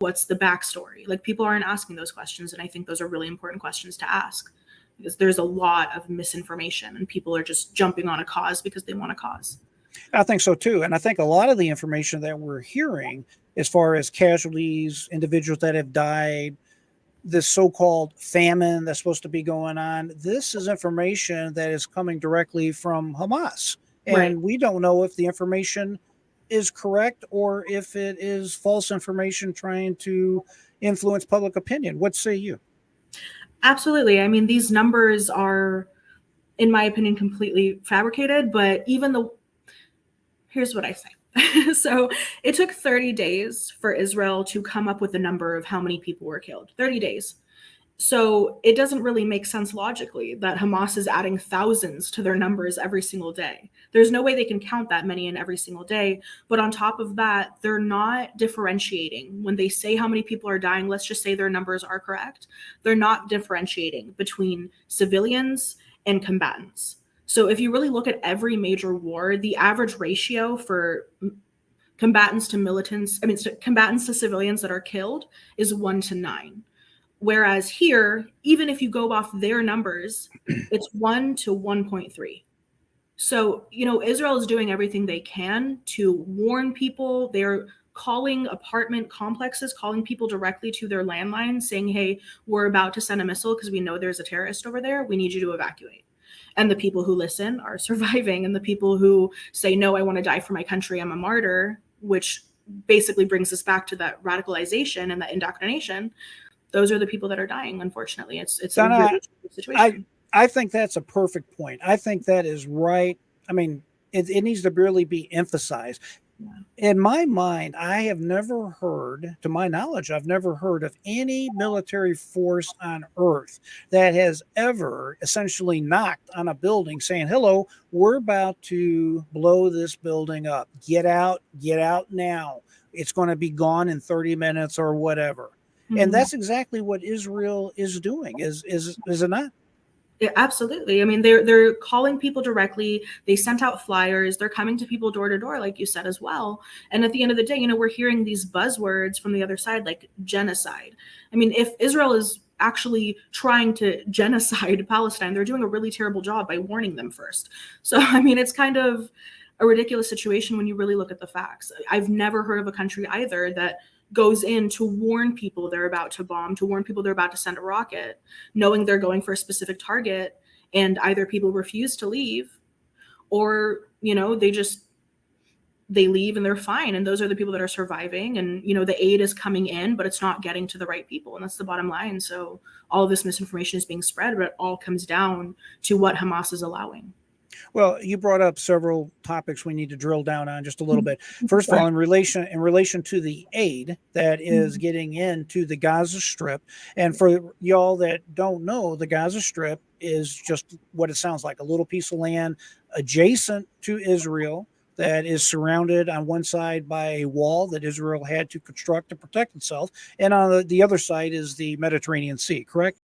what's the backstory? Like, people aren't asking those questions, and I think those are really important questions to ask, because there's a lot of misinformation and people are just jumping on a cause because they want a cause. I think so too. And I think a lot of the information that we're hearing as far as casualties, individuals that have died, this so-called famine that's supposed to be going on, this is information that is coming directly from Hamas. And Right. we don't know if the information is correct or if it is false information trying to influence public opinion. What say you? Absolutely. I mean, these numbers are, in my opinion, completely fabricated, but here's what I say. So it took 30 days for Israel to come up with the number of how many people were killed. 30 days. So it doesn't really make sense logically that Hamas is adding thousands to their numbers every single day. There's no way they can count that many in every single day. But on top of that, they're not differentiating. When they say how many people are dying, let's just say their numbers are correct. They're not differentiating between civilians and combatants. So if you really look at every major war, the average ratio for combatants to civilians that are killed is 1-9. Whereas here, even if you go off their numbers, it's 1 to 1.3. So, Israel is doing everything they can to warn people. They're calling apartment complexes, calling people directly to their landlines saying, hey, we're about to send a missile because we know there's a terrorist over there. We need you to evacuate. And the people who listen are surviving. And the people who say, no, I want to die for my country, I'm a martyr, which basically brings us back to that radicalization and that indoctrination. Those are the people that are dying, unfortunately. It's a really situation. I think that's a perfect point. I think that is right. I mean, it needs to really be emphasized. Yeah. In my mind, I have never heard, to my knowledge, I've never heard of any military force on earth that has ever essentially knocked on a building saying, hello, we're about to blow this building up. Get out now. It's going to be gone in 30 minutes or whatever. Mm-hmm. And that's exactly what Israel is doing, is it not? Yeah, absolutely. I mean, they're calling people directly. They sent out flyers. They're coming to people door to door, like you said as well. And at the end of the day, we're hearing these buzzwords from the other side, like genocide. I mean, if Israel is actually trying to genocide Palestine, they're doing a really terrible job by warning them first. So, I mean, it's kind of a ridiculous situation when you really look at the facts. I've never heard of a country either that goes in to warn people they're about to bomb, to warn people they're about to send a rocket, knowing they're going for a specific target, and either people refuse to leave or, they leave and they're fine. And those are the people that are surviving. And, the aid is coming in, but it's not getting to the right people. And that's the bottom line. So all of this misinformation is being spread, but it all comes down to what Hamas is allowing. Well, you brought up several topics we need to drill down on just a little bit. First of all, in relation to the aid that is getting into the Gaza Strip, and for y'all that don't know, the Gaza Strip is just what it sounds like, a little piece of land adjacent to Israel that is surrounded on one side by a wall that Israel had to construct to protect itself, and on the other side is the Mediterranean Sea, correct?